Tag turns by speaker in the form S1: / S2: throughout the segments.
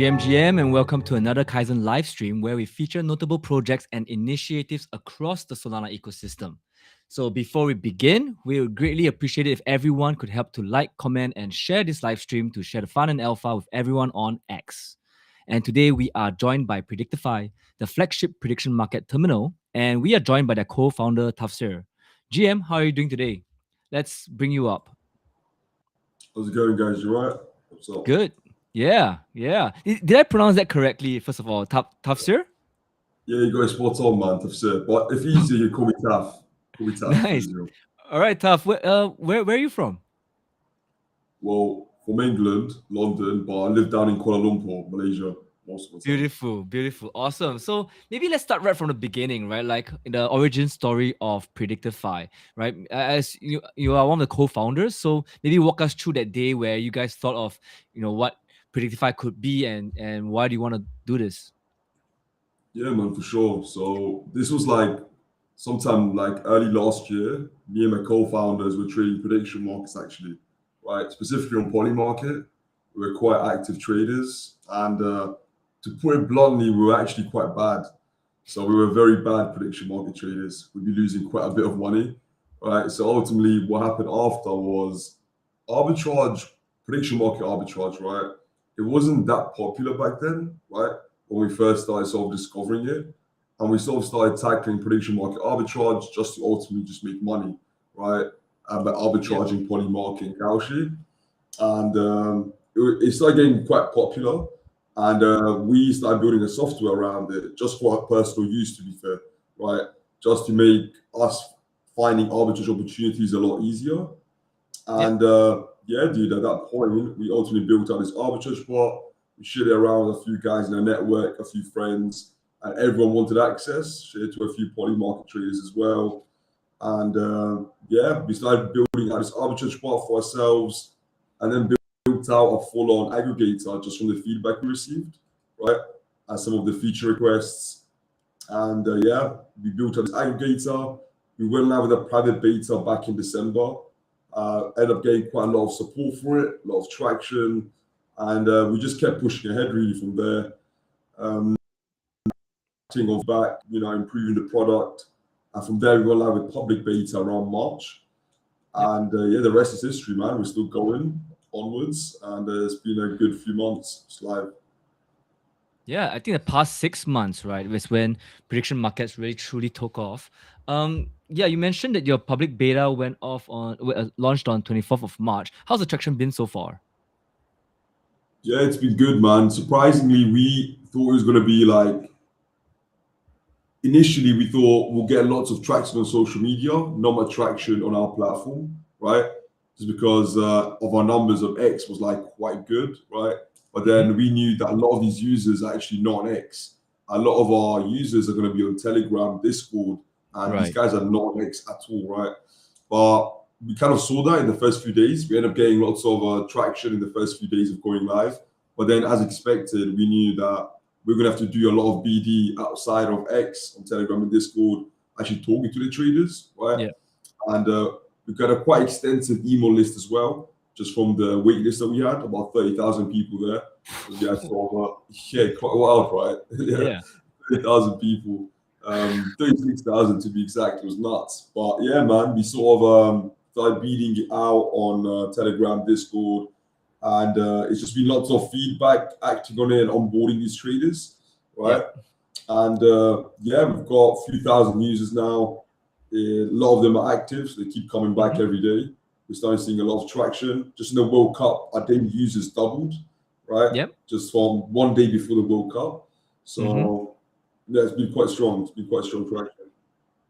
S1: GM, and welcome to another Kyzzen Livestream where we feature notable projects and initiatives across the Solana ecosystem. So before we begin, we would greatly appreciate it if everyone could help to like, comment, and share this livestream to share the fun and alpha with everyone on X. And today we are joined by Predictefy, the flagship prediction market terminal, and we are joined by their co-founder Tafsir. GM, how are you doing today? Let's bring you up.
S2: How's it going, guys? You right? What's up?
S1: Good. Yeah. Did I pronounce that correctly, first of all? Tafsir?
S2: Yeah, you got it spot on, man. Tough sir. But if easy, you call me Taff. Call me Taff.
S1: Nice. All right, Taf. Where are you from?
S2: Well, from England, London, but I live down in Kuala Lumpur, Malaysia, most of the time.
S1: Beautiful. Awesome. So maybe let's start right from the beginning, right? Like in the origin story of Predictefy, right? As you are one of the co-founders, so maybe walk us through that day where you guys thought of, what Predictefy could be and why do you want to do this?
S2: Yeah, man, for sure. So this was like sometime like early last year. Me and my co-founders were trading prediction markets actually, right? Specifically on Poly Market. We were quite active traders, and to put it bluntly, we were actually quite bad. So we were very bad prediction market traders. We'd be losing quite a bit of money, right? So ultimately, what happened after was arbitrage, prediction market arbitrage, right? It wasn't that popular back then, right? When we first started sort of discovering it. And we sort of started tackling prediction market arbitrage just to ultimately just make money, right? But arbitraging Poly Market and Cauchy. And it started getting quite popular. And we started building a software around it just for our personal use, to be fair, right? Just to make us finding arbitrage opportunities a lot easier. And yeah, dude, at that point, we ultimately built out this arbitrage bot. We shared it around with a few guys in our network, a few friends, and everyone wanted access. Shared to a few Poly Market traders as well. And yeah, we started building out this arbitrage bot for ourselves, and then built out a full-on aggregator just from the feedback we received, right? And some of the feature requests. And yeah, we built out this aggregator. We went live with a private beta back in December. Ended up getting quite a lot of support for it, a lot of traction. And we just kept pushing ahead really from there. Of back, improving the product. And from there, we went live with public beta around March. And yeah, the rest is history, man. We're still going onwards. And it's been a good few months. It's live.
S1: Yeah, I think the past 6 months, right, was when prediction markets really truly took off. Yeah, you mentioned that your public beta launched on 24th of March. How's the traction been so far?
S2: Yeah, it's been good, man. Surprisingly, we thought it was going to be like, initially we thought we'll get lots of traction on social media, not much traction on our platform, right? Just because of our numbers of X was like quite good, right? But then we knew that a lot of these users are actually not on X. A lot of our users are going to be on Telegram, Discord, and these guys are not on X at all, right? But we kind of saw that in the first few days. We ended up getting lots of traction in the first few days of going live. But then, as expected, we knew that we're going to have to do a lot of BD outside of X on Telegram and Discord, actually talking to the traders, right?
S1: Yeah.
S2: And we've got a quite extensive email list as well, just from the wait list that we had, about 30,000 people there. So we had quite wild, right?
S1: Yeah.
S2: 30,000 people. 36,000 to be exact. It was nuts. But yeah, man, we sort of started beating it out on Telegram, Discord, and it's just been lots of feedback, acting on it and onboarding these traders, right? And yeah, we've got a few thousand users now. A lot of them are active, so they keep coming back every day. We're starting seeing a lot of traction. Just in the World Cup, our daily users doubled, right?
S1: Yep.
S2: Just from one day before the World Cup. So yeah, it's been quite strong. It's been quite strong traction.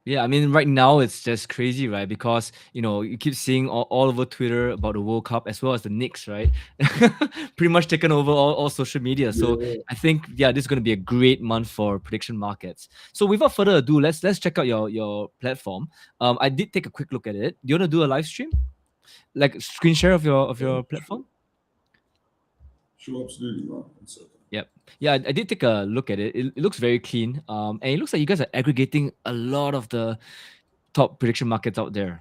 S1: Yeah, I mean, right now it's just crazy, right? Because, you keep seeing all over Twitter about the World Cup as well as the Knicks, right? Pretty much taken over all social media. So I think, this is going to be a great month for prediction markets. So without further ado, let's check out your platform. I did take a quick look at it. Do you want to do a live stream? Like screen share of your platform?
S2: Sure, absolutely, man.
S1: Yep. Yeah, I did take a look at it. It looks very clean. And it looks like you guys are aggregating a lot of the top prediction markets out there.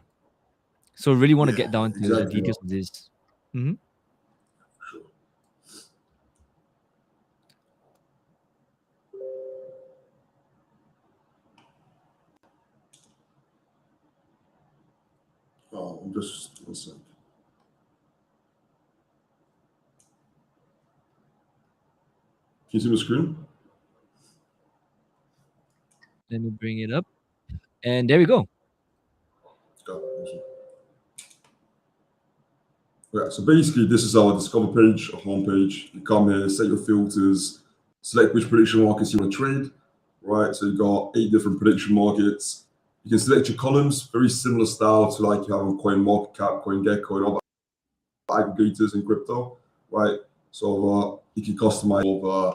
S1: So really want to get down to the details of this.
S2: Sure. I'm just one sec. Can you see the screen?
S1: Let me bring it up. And there we go.
S2: Yeah, awesome. Yeah, so basically, this is our discover page, our homepage. You come here, set your filters, select which prediction markets you want to trade, right? So you got 8 different prediction markets. You can select your columns, very similar style to like you have on CoinMarketCap, CoinGecko, and other aggregators in crypto, right? So you can customize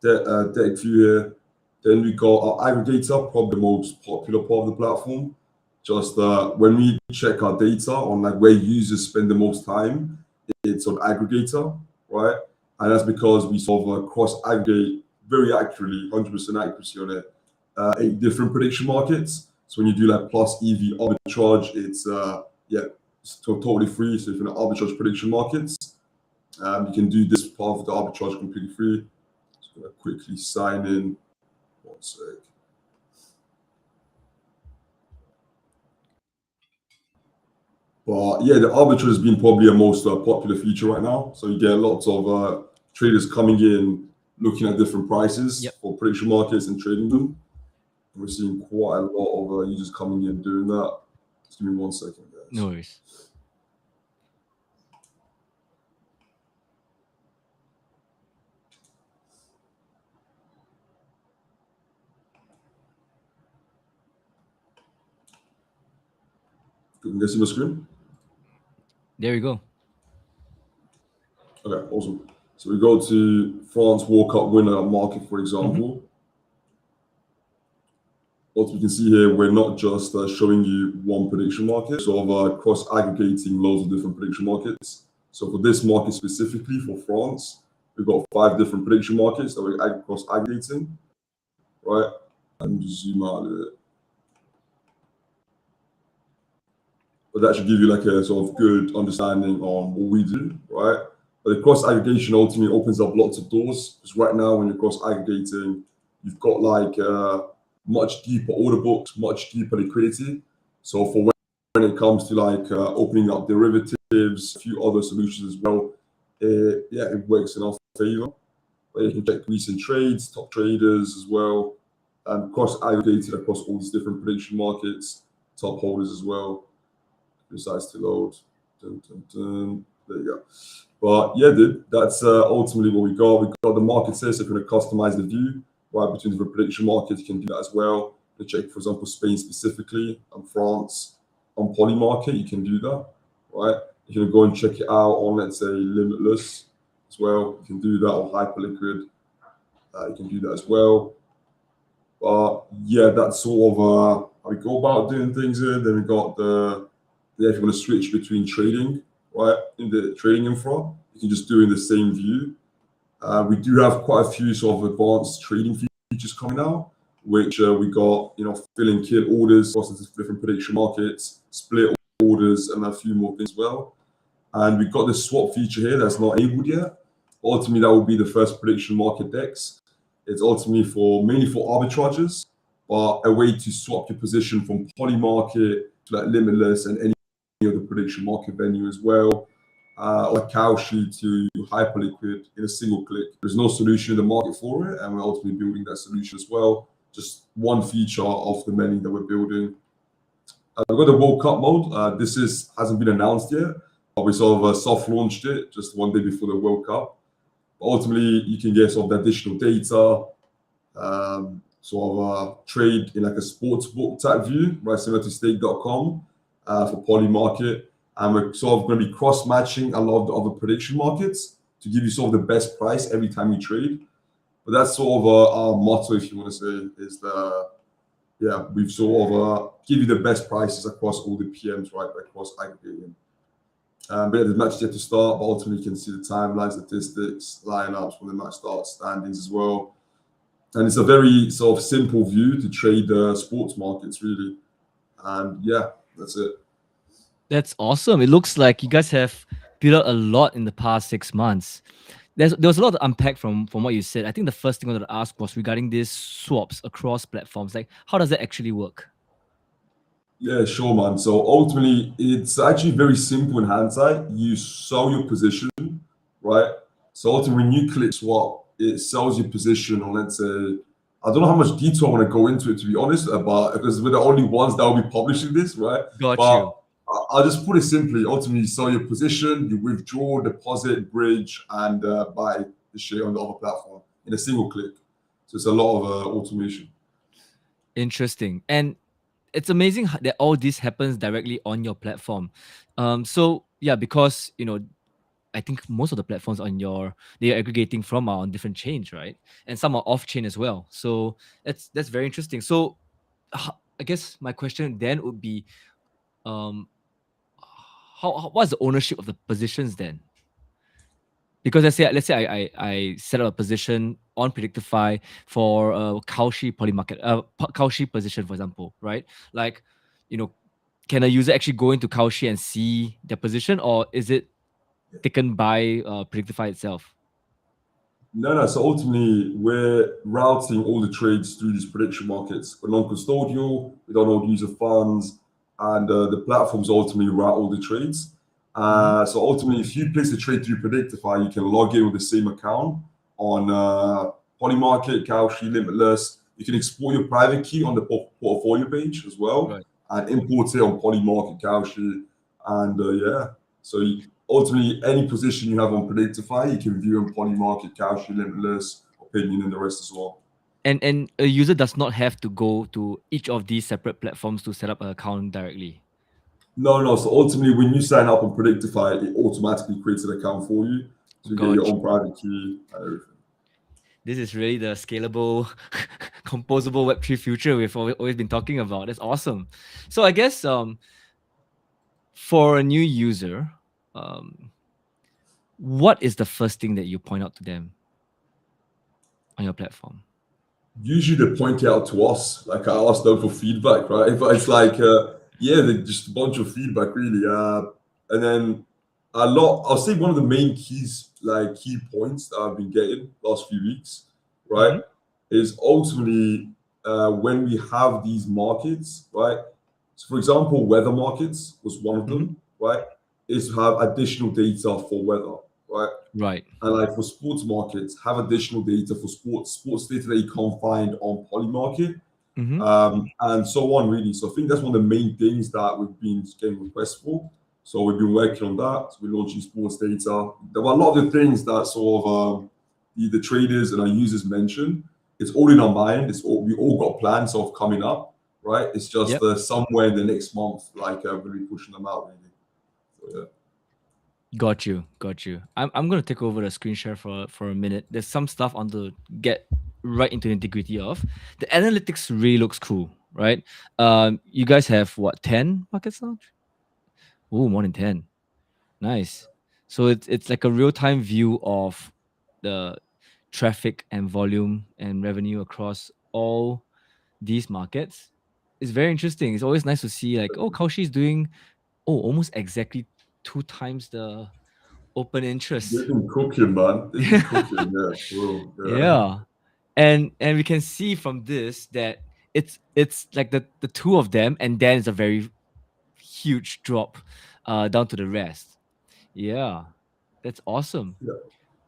S2: deck view here. Then we got our aggregator, probably the most popular part of the platform. Just when we check our data on like where users spend the most time, it's on aggregator, right? And that's because we sort of cross aggregate very accurately, 100% accuracy on it, 8 different prediction markets. So when you do like plus EV arbitrage, it's yeah, it's totally free. So if you're in arbitrage prediction markets, you can do this part of the arbitrage completely free. Just gonna quickly sign in. One sec. But yeah, the arbitrage has been probably a most popular feature right now. So you get lots of traders coming in, looking at different prices
S1: Yep.
S2: for prediction markets and trading them. We're seeing quite a lot of users coming in doing that. Just give me one second, guys.
S1: No worries.
S2: Can you guys see my screen?
S1: There we go.
S2: Okay, awesome. So we go to France World Cup winner market, for example. What we can see here, we're not just showing you one prediction market, sort of cross-aggregating loads of different prediction markets. So for this market specifically, for France, we've got 5 different prediction markets that we're cross-aggregating, right? And just zoom out a little bit. But that should give you like a sort of good understanding on what we do, right? But the cross-aggregation ultimately opens up lots of doors, because right now when you're cross-aggregating, you've got like much deeper order books, much deeper liquidity. So for when it comes to like opening up derivatives, a few other solutions as well, yeah, it works in our favor. But you can check recent trades, top traders as well, and cross-aggregated across all these different prediction markets, top holders as well. Decides to load. Dun, dun, dun. There you go. But yeah, dude, that's ultimately what we got. We got the market says if you're going to customize the view, right, between different prediction markets, you can do that as well. To check, for example, Spain specifically and France on Poly Market, you can do that, right? You can go and check it out on, let's say, Limitless as well. You can do that on Hyperliquid. You can do that as well. But yeah, that's sort of how we go about doing things here. Then we got if you want to switch between trading, right, in the trading infra, you can just do in the same view. We do have quite a few sort of advanced trading features coming out, which we got, fill and kill orders across the different prediction markets, split orders, and a few more things as well. And we've got this swap feature here that's not enabled yet. Ultimately, that will be the first prediction market DEX. It's ultimately mainly for arbitrages, but a way to swap your position from Poly Market to like Limitless and any of the prediction market venue as well, like Kalshi to Hyperliquid in a single click. There's no solution in the market for it, and we're ultimately building that solution as well. Just one feature of the many that we're building. We've got the World Cup mode. This hasn't been announced yet, but we sort of soft launched it just one day before the World Cup. But ultimately, you can get sort of the additional data, sort of trade in like a sports book type view, right, similar to stake.com. For Poly Market, and we're sort of going to be cross-matching a lot of the other prediction markets to give you sort of the best price every time you trade. But that's sort of our motto, if you want to say, is we've sort of give you the best prices across all the PMs, right, across aggregating. But yeah, the match is yet to start, but ultimately you can see the timeline, statistics, lineups when the match starts, standings as well. And it's a very sort of simple view to trade the sports markets, really. And yeah, that's it.
S1: That's awesome. It looks like you guys have built up a lot in the past 6 months. There was a lot to unpack from what you said. I think the first thing I wanted to ask was regarding these swaps across platforms. Like, how does that actually work?
S2: Yeah, sure, man. So ultimately, it's actually very simple in hindsight. You sell your position, right? So ultimately, when you click swap, it sells your position on, let's say, I don't know how much detail I want to go into it, to be honest, but because we're the only ones that will be publishing this, right?
S1: Got
S2: But
S1: you.
S2: I'll just put it simply. Ultimately, you sell your position, you withdraw, deposit, bridge, and buy the share on the other platform in a single click. So it's a lot of automation.
S1: Interesting. And it's amazing that all this happens directly on your platform. So yeah, because I think most of the platforms on your they are aggregating from are on different chains, right? And some are off chain as well. So that's very interesting. So I guess my question then would be, um, what's the ownership of the positions then? Because let's say I set up a position on Predictefy for a Cauchy poly market, Cauchy position, for example, right? Like, you know, can a user actually go into Cauchy and see their position, or is it taken by Predictefy itself?
S2: No, no. So ultimately, we're routing all the trades through these prediction markets. We're non-custodial. We don't hold user funds, and the platforms ultimately route all the trades.
S1: Hmm.
S2: So ultimately, if you place a trade through Predictify, you can log in with the same account on Polymarket, Cauchy, Limitless. You can export your private key on the portfolio page as well,
S1: Right.
S2: and import it on Polymarket, Cauchy, and yeah. So ultimately, any position you have on Predictify, you can view on Polymarket, Cauchy, Limitless, Opinion, and the rest as well.
S1: And a user does not have to go to each of these separate platforms to set up an account directly.
S2: No, no. So ultimately, when you sign up on Predictify, it automatically creates an account for you. So you get your
S1: Got
S2: own
S1: you.
S2: private key and everything.
S1: This is really the scalable, composable Web3 future we've always been talking about. That's awesome. So I guess for a new user, um, what is the first thing that you point out to them on your platform?
S2: Usually they point it out to us. Like I ask them for feedback, right? But it's like, yeah, they just a bunch of feedback, really. And then a lot. I'll say one of the main keys, like key points that I've been getting last few weeks, right,
S1: Mm-hmm.
S2: is ultimately when we have these markets, right. So, for example, weather markets was one of
S1: Mm-hmm.
S2: them, right? Is to have additional data for weather, right?
S1: Right.
S2: And like for sports markets, have additional data for sports data that you can't find on Polymarket,
S1: Mm-hmm.
S2: and so on, really. So I think that's one of the main things that we've been getting requests for. So we've been working on that. So we're launching sports data. There were a lot of the things that sort of the traders and our users mentioned. It's all in our mind. We all got plans of coming up, right? It's just
S1: Yep.
S2: somewhere in the next month, like we'll be pushing them out, really. So yeah.
S1: Got you. Got you. I'm gonna take over the screen share for a minute. There's some stuff on to get right into the integrity of. The analytics really looks cool, right? You guys have what, 10 markets now? Oh, more than 10. Nice. So it's like a real-time view of the traffic and volume and revenue across all these markets. It's very interesting. It's always nice to see like, oh, Kaushi is doing almost exactly 2 times the open interest.
S2: They've been cooking, man. They've been cooking, yeah, bro. Yeah.
S1: Yeah. And we can see from this that it's like the two of them, and then it's a very huge drop down to the rest. Yeah. That's awesome.
S2: Yeah.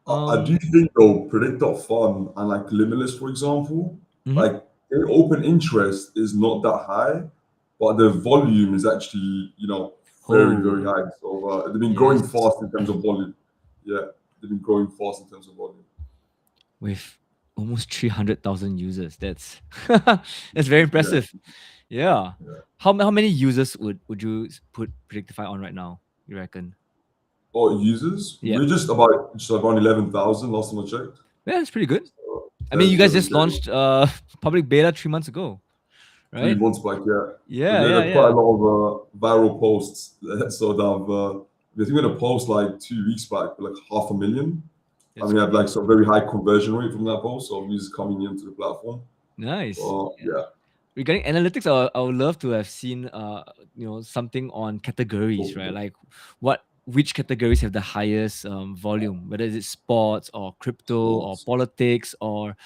S2: I do
S1: Um
S2: think though, Predict.fun and like Limitless, for example,
S1: mhm.
S2: like their open interest is not that high, but the volume is actually, very, very
S1: Oh,
S2: high. So they've been growing
S1: yes.
S2: fast in terms of volume. Yeah, they've been growing fast in terms of volume.
S1: With almost 300,000 users. That's very
S2: Yeah,
S1: impressive. Yeah.
S2: yeah.
S1: How many users would you put Predictify on right now, you reckon?
S2: Oh, users,
S1: Yeah.
S2: we're just around 11,000 last time I checked.
S1: Yeah, that's pretty good.
S2: So
S1: I mean, you guys just
S2: 11K.
S1: launched public beta 3 months ago,
S2: Three
S1: right?
S2: months back, yeah. Because
S1: Yeah,
S2: we
S1: yeah,
S2: had quite a
S1: yeah.
S2: lot of viral posts. So that I think we had a post like 2 weeks back, with like 500,000. And
S1: That's
S2: we had like
S1: crazy.
S2: some very high conversion rate from that post. So users coming into the platform.
S1: Nice.
S2: So yeah,
S1: Regarding analytics, I would love to have seen something on categories,
S2: talk
S1: right?
S2: about
S1: Like which categories have the highest volume, whether it's sports or crypto or
S2: sports.
S1: politics or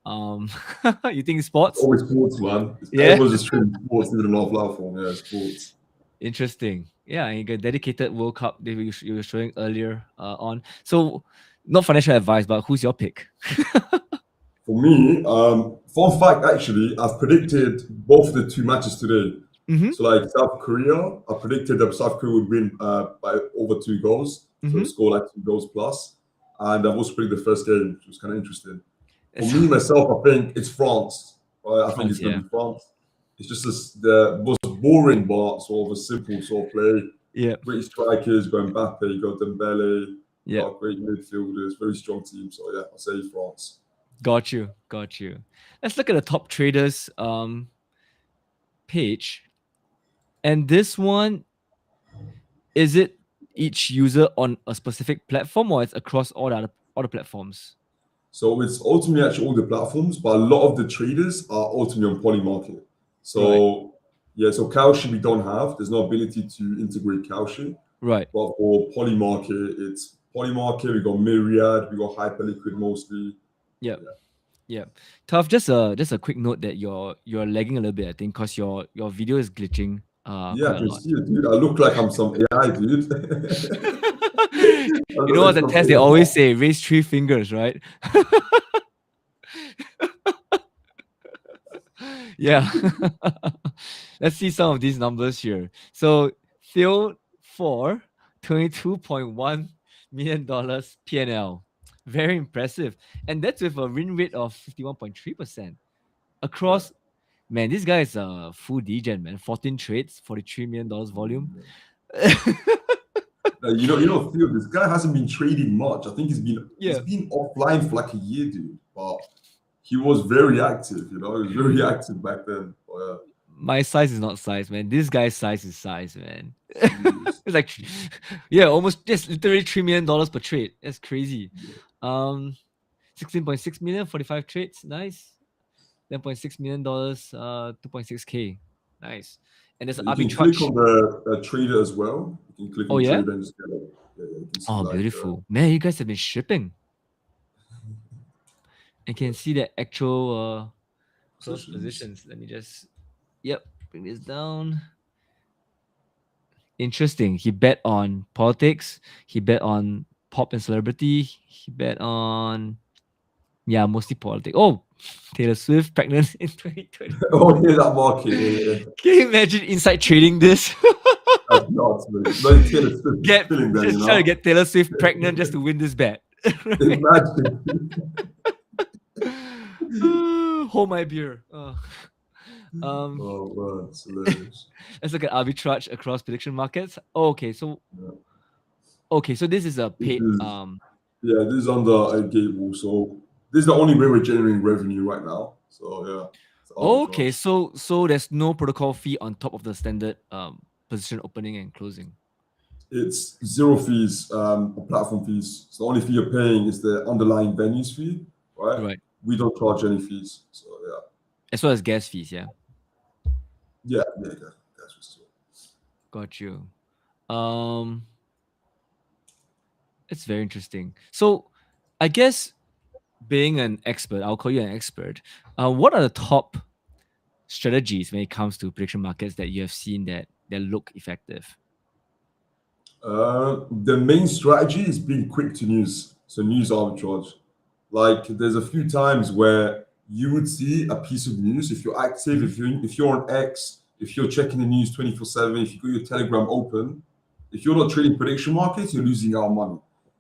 S1: You think sports?
S2: Always sports, man.
S1: Yeah.
S2: Everyone's just trading sports, even on our platform. Yeah, sports.
S1: Interesting. Yeah, and you got dedicated World Cup that you were showing earlier on. So, not financial advice, but who's your pick?
S2: For me, fun fact actually, I've predicted both of the two matches today.
S1: Mm-hmm.
S2: So like South Korea, I predicted that South Korea would win by over 2 goals, so
S1: Mm-hmm.
S2: score like 2 goals plus. And I've also predicted the first game, which was kind of interesting. For
S1: So,
S2: me myself, I think it's France. Right? I think
S1: France,
S2: it's going
S1: yeah.
S2: to be France. It's just the most boring but sort of a simple sort of play.
S1: Yeah.
S2: Great strikers, you got Mbappe, you got Dembele, you
S1: Yeah.
S2: got great midfielders, very strong team. So yeah, I'll say France.
S1: Got you. Let's look at the top traders page. And this one, is it each user on a specific platform or it's across all the other platforms?
S2: So it's ultimately actually all the platforms, but a lot of the traders are ultimately on Polymarket.
S1: Right.
S2: So yeah, so Kalshi we don't have. There's no ability to integrate Kalshi.
S1: Right.
S2: But for Polymarket, it's Polymarket. We got Myriad. We got Hyperliquid mostly.
S1: Yep. Yeah. Tough. Just a quick note that you're lagging a little bit, I think, because your video is glitching
S2: Yeah,
S1: quite
S2: I
S1: a
S2: can
S1: lot.
S2: see it, dude. I look like I'm some AI, dude. I
S1: You
S2: look
S1: know
S2: like
S1: what's the
S2: some
S1: test they
S2: AI.
S1: always say? Raise 3 fingers, right? Yeah. Let's see some of these numbers here. So Theo for $22.1 million PNL. Very impressive. And that's with a win rate of 51.3%.
S2: Yeah.
S1: Across, man, this guy is a full degen, man. 14 trades, $43 million volume.
S2: Theo, this guy hasn't been trading much. I think he's
S1: Yeah.
S2: been offline for like a year, dude. But he was very active. He was very active back then. But,
S1: My size is not size, man. This guy's size is size, man.
S2: jeez.
S1: It's like, yeah, almost just literally $3 million per trade. That's crazy. 16.6 million, 45 trades. Nice. $10.6 million, 2.6K. Nice. And there's
S2: You can click
S1: arbitrage.
S2: on the trader as well. You can click
S1: Oh,
S2: on
S1: yeah?
S2: trader and just get it. Yeah, you can see
S1: Oh,
S2: like
S1: beautiful. Man, you guys have been shipping. And can see the actual close
S2: positions.
S1: positions. Let me just, yep, bring this down. Interesting. He bet on politics. He bet on pop and celebrity. He bet on, yeah, mostly politics. Oh, Taylor Swift pregnant in 2020.
S2: Oh yeah, that market. Yeah.
S1: Can you imagine inside trading this?
S2: That's nuts, man. Like Taylor Swift is
S1: Get
S2: killing them,
S1: just try to get Taylor Swift pregnant just to win this bet. Right?
S2: Imagine.
S1: Hold my beer. Um,
S2: Oh man, it's hilarious.
S1: let's look at arbitrage across prediction markets.
S2: Yeah.
S1: Okay, so this is a
S2: This
S1: paid
S2: is this is under a gateway. So this is the only way we're generating revenue right now. So yeah, it's
S1: Okay,
S2: arbitrage.
S1: so there's no protocol fee on top of the standard position opening and closing.
S2: It's zero fees or platform fees. So the only fee you're paying is the underlying venues fee, right?
S1: Right.
S2: We don't charge any fees. So
S1: As well as gas fees, yeah.
S2: yeah, that's what's it.
S1: Got you. Um it's very interesting. So I guess being an expert, I'll call you an expert. What are the top strategies when it comes to prediction markets that you have seen that look effective?
S2: The main strategy is being quick to news. So news arbitrage. Like there's a few times where you would see a piece of news if you're active,
S1: Mhm.
S2: if you're on X, if you're checking the news 24/7, if you got your Telegram open, if you're not trading prediction markets, you're losing out on money.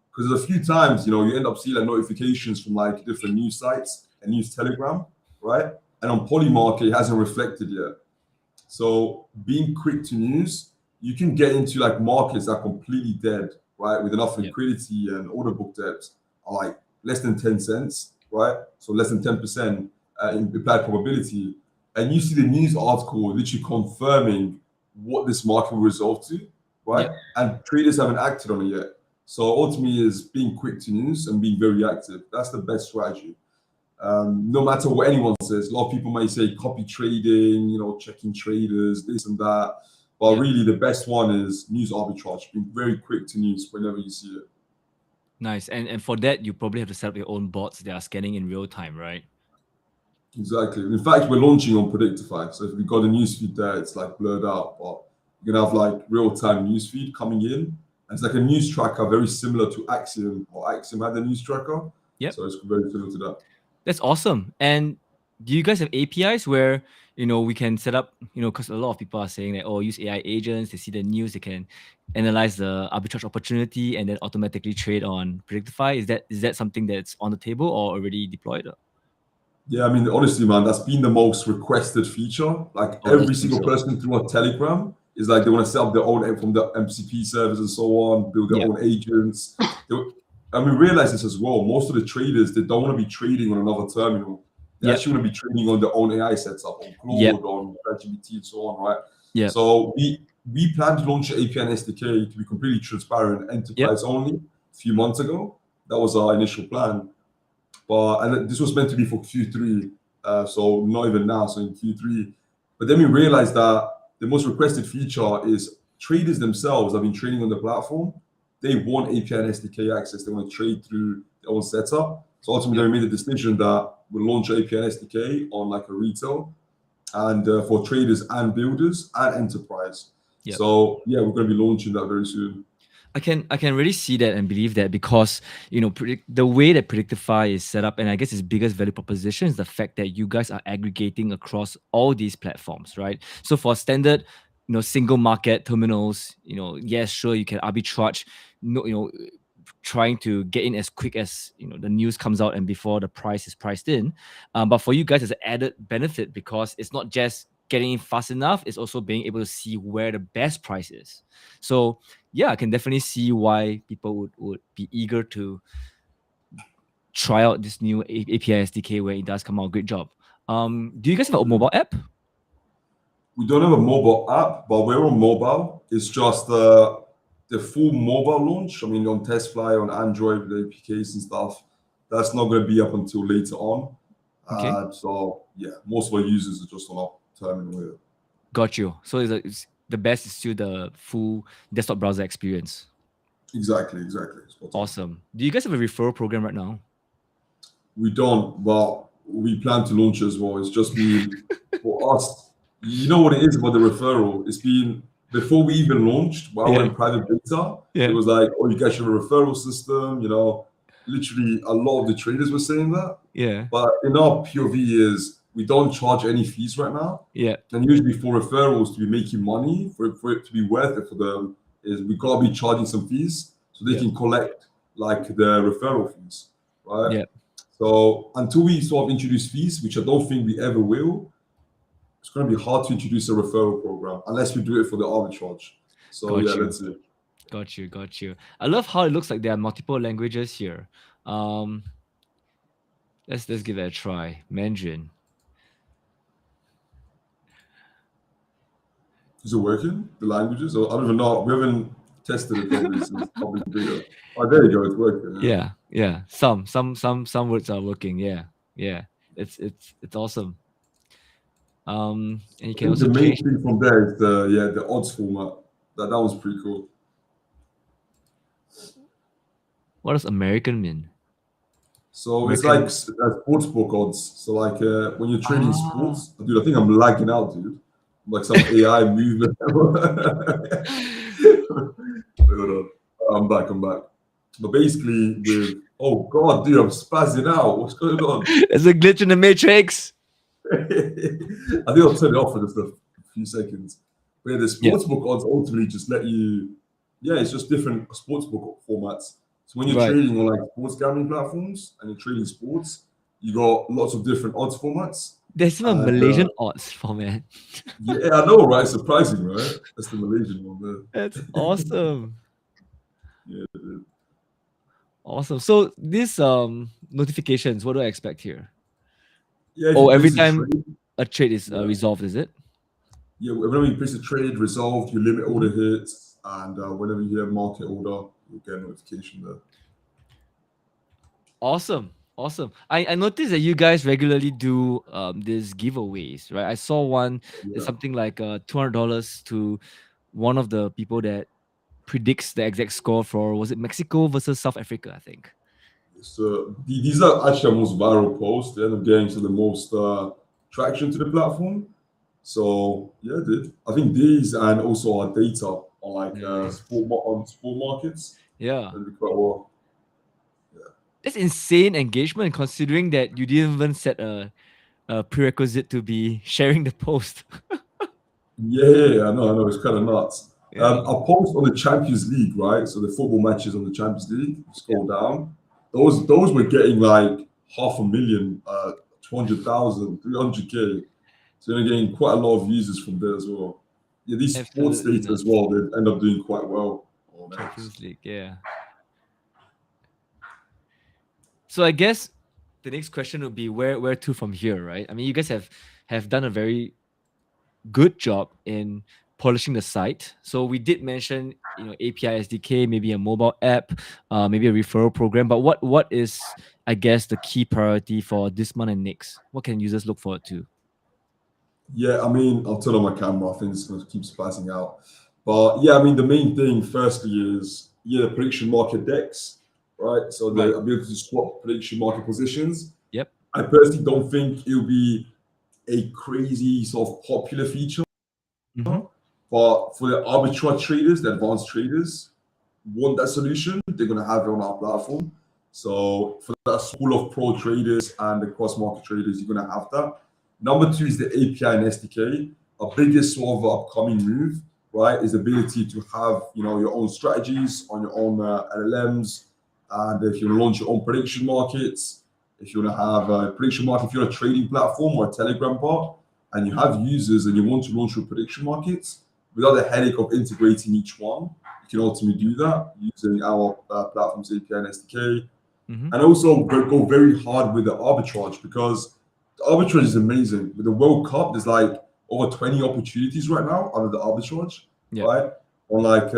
S2: Because there's a few times, you end up seeing like notifications from like different news sites and news Telegram, right? And on Polymarket, it hasn't reflected yet. So being quick to news, you can get into like markets that are completely dead, right? With enough
S1: Yep.
S2: liquidity and order book depth are like less than 10 cents, right? So less than 10% in implied probability. And you see the news article literally confirming what this market will resolve to, right?
S1: Yep.
S2: And traders haven't acted on it yet. So ultimately is being quick to news and being very active. That's the best strategy. No matter what anyone says, a lot of people may say copy trading, checking traders, this and that. But
S1: Yep.
S2: really, the best one is news arbitrage, being very quick to news whenever you see it.
S1: Nice. And for that you probably have to set up your own bots that are scanning in real time, right?
S2: Exactly. In fact, we're launching on Predictefy. So if we've got a newsfeed there, it's like blurred out, but you're gonna have like real-time newsfeed coming in. And it's like a news tracker, very similar to Axiom, or Axiom had a news tracker.
S1: Yep.
S2: So it's very similar to that.
S1: That's awesome. And do you guys have APIs where we can set up, because a lot of people are saying that, oh, use AI agents, they see the news, they can analyze the arbitrage opportunity and then automatically trade on Predictify. Is that something that's on the table or already deployed?
S2: Yeah, I mean, honestly, man, that's been the most requested feature. Like
S1: Oh, that's
S2: every
S1: pretty
S2: single
S1: so.
S2: person through a Telegram is like they want to set up their own from the MCP servers and so on, build their
S1: Yeah.
S2: own agents. And we realize this as well. Most of the traders, they don't want to be trading on another terminal. They
S1: Yeah.
S2: actually want to be trading on their own AI setup, on
S1: Yeah.
S2: Claude, on ChatGPT, and so on, right?
S1: Yeah.
S2: So we plan to launch an API and SDK to be completely transparent,
S1: Yep.
S2: enterprise only, a few months ago. That was our initial plan. And this was meant to be for Q3, so not even now, so in Q3. But then we realized that the most requested feature is traders themselves have been trading on the platform. They want API and SDK access. They want to trade through their own setup. So ultimately,
S1: Yep.
S2: we made the decision that we'll launch API and SDK on like a retail and for traders and builders and enterprise.
S1: Yep.
S2: So yeah, we're going to be launching that very soon.
S1: I can really see that and believe that because the way that Predictify is set up, and I guess its biggest value proposition is the fact that you guys are aggregating across all these platforms, right? So for standard, single market terminals, yes, sure, you can arbitrage, trying to get in as quick as the news comes out and before the price is priced in. But for you guys, it's an added benefit because it's not just getting in fast enough; it's also being able to see where the best price is. So yeah, I can definitely see why people would be eager to try out this new API SDK where it does come out. Great job. Do you guys have a mobile app?
S2: We don't have a mobile app, but we're on mobile. It's just the full mobile launch. I mean, on TestFly, on Android, with the APKs and stuff, that's not going to be up until later on.
S1: Okay,
S2: So, yeah, most of our users are just on our terminal here.
S1: got you. So the best is still the full desktop browser experience.
S2: Exactly. Spot on.
S1: Awesome. Do you guys have a referral program right now?
S2: We don't, but we plan to launch as well. It's just been for us. You know what it is about the referral? It's been before we even launched, while we're
S1: Yeah.
S2: in private beta, it
S1: Yeah.
S2: was like, oh, you guys should have a referral system. Literally a lot of the traders were saying that.
S1: Yeah.
S2: But in our POV is we don't charge any fees right now.
S1: Yeah.
S2: And usually for referrals to be making money, for it to be worth it for them, is we gotta be charging some fees so they
S1: Yeah.
S2: can collect like the referral fees, right?
S1: Yeah.
S2: So until we sort of introduce fees, which I don't think we ever will, it's going to be hard to introduce a referral program unless we do it for the arbitrage. So
S1: Got
S2: yeah,
S1: you.
S2: that's it.
S1: Got you. Got you. I love how it looks like there are multiple languages here. Let's give it a try. Mandarin.
S2: Is it working? The languages? Or I don't even know. We haven't tested it probably since public beta. Oh, there you go. It's working. Yeah.
S1: Yeah. Some words are working. Yeah. Yeah. It's awesome. And you
S2: I
S1: can
S2: think
S1: also
S2: the main
S1: change.
S2: thing from there is the odds format. That was pretty cool.
S1: What does American mean?
S2: So it's
S1: American.
S2: like sports book odds. So like when you're trading
S1: Ah.
S2: sports, dude, I think I'm lagging out, dude. Like some AI movement. Wait, hold on. I'm back. But basically, with oh god, dude, I'm spazzing out. What's going on?
S1: There's a glitch in the matrix.
S2: I think I'll turn it off for just a few seconds. But yeah, the
S1: Yeah.
S2: sportsbook odds ultimately just let you. Yeah, it's just different sportsbook formats. So when you're
S1: Right.
S2: trading on like sports gambling platforms and you're trading sports, you got lots of different odds formats.
S1: There's even a
S2: And
S1: Malaysian odds format.
S2: yeah, I know, right? Surprising, right? That's the Malaysian one there.
S1: That's awesome.
S2: Yeah, dude.
S1: Awesome. So these notifications, what do I expect here?
S2: Yeah, if
S1: Oh,
S2: you
S1: every
S2: place a
S1: time
S2: trade,
S1: a trade is
S2: yeah.
S1: resolved, is it?
S2: Yeah, whenever you place a trade resolved, you limit all the
S1: Mhm.
S2: hits, and whenever you hear market order, you'll get a notification there.
S1: Awesome. Awesome. I noticed that you guys regularly do these giveaways, right? I saw one, it's
S2: Yeah.
S1: something like $200 to one of the people that predicts the exact score for, was it Mexico versus South Africa, I think.
S2: So these are actually our most viral posts. They end up getting to the most traction to the platform. So yeah, dude. I think these and also our data on like
S1: Mm.
S2: on sport markets
S1: Yeah.
S2: that'd be quite well.
S1: That's insane engagement considering that you didn't even set a prerequisite to be sharing the post.
S2: Yeah, I know, it's kind of nuts.
S1: Yeah.
S2: I post on the Champions League, right? So the football matches on the Champions League. Scroll down. Those were getting like 500,000, 200,000, 300K. So you're getting quite a lot of users from there as well. Yeah, these sports
S1: Absolutely
S2: data as
S1: nuts.
S2: well, they end up doing quite well on X.
S1: Champions League, yeah. So I guess the next question would be where to from here, right? I mean, you guys have done a very good job in polishing the site. So we did mention, API SDK, maybe a mobile app, maybe a referral program. But what is, I guess, the key priority for this month and next? What can users look forward to?
S2: Yeah, I mean, I'll turn on my camera. I think it's going to keep spacing out. But yeah, I mean, the main thing, firstly, is the prediction market decks, right? So
S1: Right.
S2: the ability to swap prediction market positions.
S1: Yep.
S2: I personally don't think it'll be a crazy sort of popular feature,
S1: Mm-hmm.
S2: but for the arbitrage traders, the advanced traders, want that solution, they're going to have it on our platform. So for that school of pro traders and the cross market traders, you're going to have that. Number two is the API and SDK. Our biggest sort of upcoming move, right, is the ability to have your own strategies on your own LLMs, and if you launch your own prediction markets, if you want to have a prediction market, if you're a trading platform or a Telegram bot, and you have users and you want to launch your prediction markets without the headache of integrating each one, you can ultimately do that using our platform's API and SDK.
S1: Mm-hmm.
S2: And also go very hard with the arbitrage, because the arbitrage is amazing. With the World Cup, there's like over 20 opportunities right now under the arbitrage,
S1: Yep.
S2: right? On like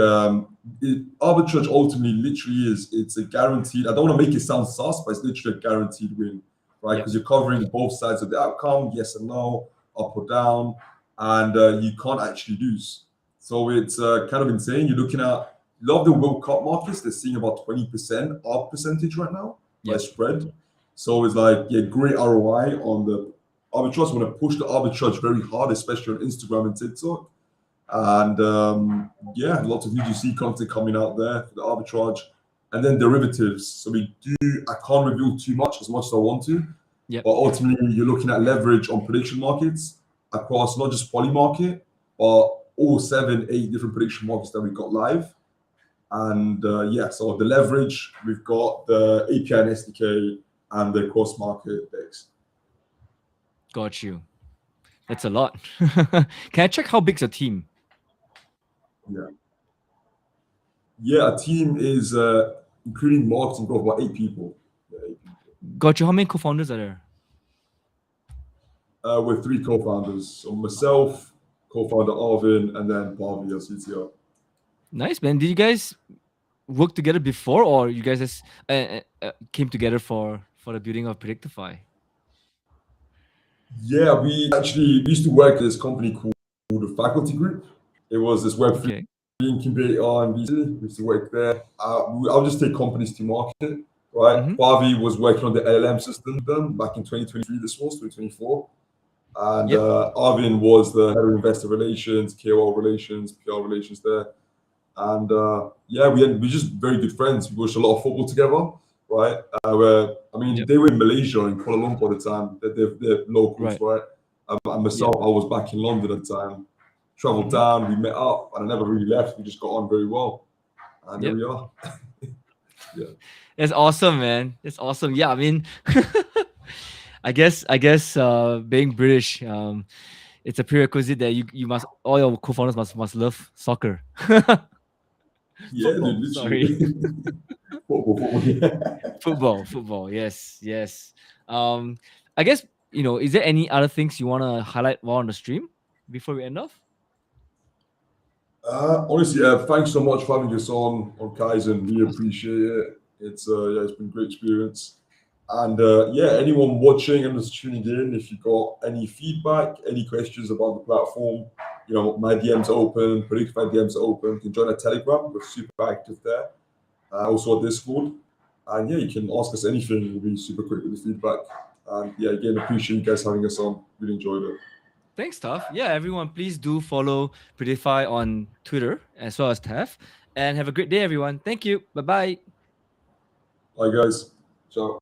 S2: arbitrage ultimately literally it's a guaranteed. I don't want to make it sound sus, but it's literally a guaranteed win, right?
S1: Yep.
S2: Because you're covering both sides of the outcome, yes and no, up or down, and you can't actually lose. So it's kind of insane. You're looking at a lot of the World Cup markets, they're seeing about 20% up percentage right now by
S1: Yep.
S2: spread. So it's like, great ROI on the arbitrage. Want to push the arbitrage very hard, especially on Instagram and TikTok. And lots of UGC content coming out there for the arbitrage. And then derivatives. So I can't reveal too much as I want to.
S1: Yep.
S2: But ultimately, you're looking at leverage on prediction markets across not just poly market, but all 7, 8 different prediction markets that we got live. And so the leverage, we've got the API and SDK and the cross market decks.
S1: Got you. That's a lot. Can I check how big's your team?
S2: Yeah, a team is including marketing, got about 8 people. Yeah, 8 people.
S1: Got you. How many co-founders are there?
S2: We're 3 co-founders. So myself, co-founder Arvin, and then Bharvi, our CTO.
S1: Nice, man. Did you guys work together before, or you guys just came together for the building of Predictefy?
S2: Yeah, we used to work at this company called the Faculty Group. It was this Web3
S1: Okay.
S2: incubator and VC. We used to work there. I'll just take companies to market, right?
S1: Mm-hmm.
S2: Bharvi was working on the LLM system back in 2023, this was 2024. And
S1: Yep.
S2: Arvin was the head of investor relations, KOL relations, PR relations there. And we're just very good friends. We watched a lot of football together, right?
S1: Yep.
S2: They were in Malaysia, in Kuala Lumpur at the time. They're locals,
S1: Right.
S2: right? And myself, I was back in London at the time. Traveled
S1: Mhm.
S2: down, we met up, and I never really left. We just got on very well. And
S1: Yep.
S2: here we are. Yeah.
S1: That's awesome, man. That's awesome. Yeah, I mean, I guess being British, it's a prerequisite that you must, all your co-founders must love soccer.
S2: Yeah,
S1: Football,
S2: dude,
S1: sorry.
S2: literally. Football. Yeah.
S1: Football. Yes. I guess, is there any other things you want to highlight while on the stream before we end off?
S2: Honestly, thanks so much for having us on Kyzzen. We appreciate it. It's been a great experience. And anyone watching and just tuning in, if you got any feedback, any questions about the platform, my DM's open, Predictefy DM's open. You can join a Telegram. We're super active there. Also a Discord. And yeah, you can ask us anything. We'll be super quick with the feedback. And yeah, again, appreciate you guys having us on. Really enjoyed it.
S1: Thanks, Tuff. Yeah, everyone, please do follow Predictefy on Twitter as well as Tef. And have a great day, everyone. Thank you. Bye-bye.
S2: Bye, guys. Ciao.